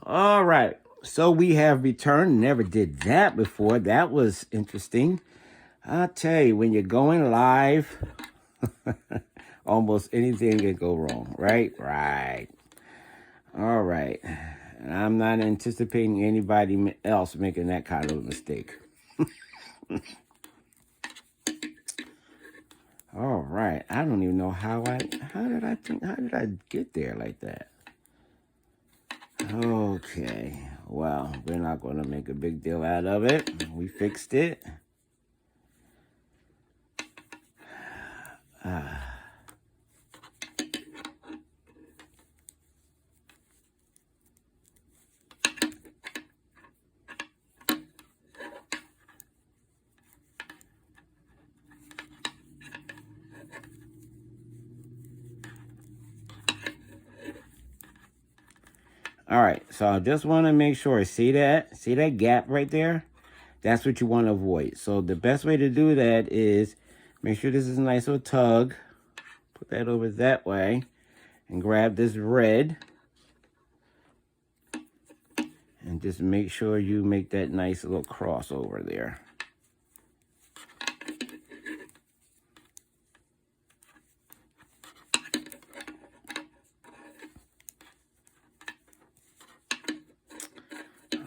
All right. So we have returned. Never did that before. That was interesting. I'll tell you, when you're going live, almost anything can go wrong, right? Right. All right. I'm not anticipating anybody else making that kind of a mistake. All right. I don't even know how did I get there like that? Okay. Well, we're not going to make a big deal out of it. We fixed it. All right, so I just want to make sure. See that gap right there? That's what you want to avoid. So the best way to do that is make sure this is a nice little tug. Put that over that way. And grab this red. And just make sure you make that nice little crossover there.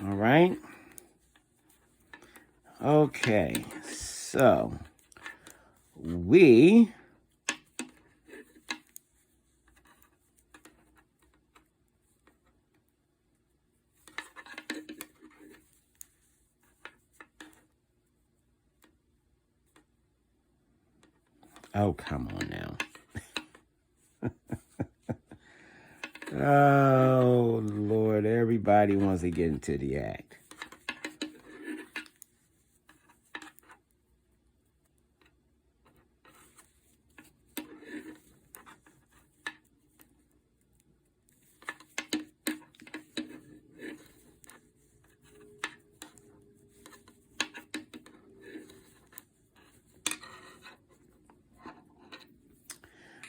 All right. Okay, so we oh, come on now. Oh, Lord, everybody wants to get into the act.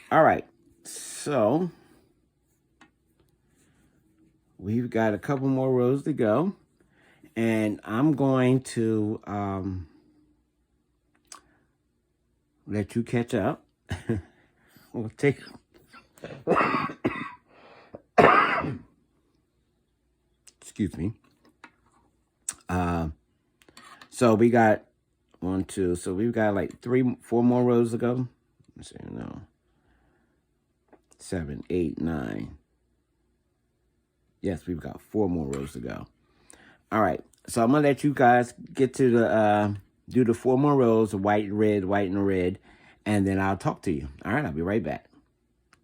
All right, so we've got a couple more rows to go, and I'm going to let you catch up. We'll take. Excuse me. So we got 1, 2. So we've got like 3, 4 more rows to go. Let's see, no. 7, 8, 9. Yes, we've got 4 more rows to go. All right. So I'm gonna let you guys get to the do the 4 more rows of white and red, and then I'll talk to you. All right, I'll be right back.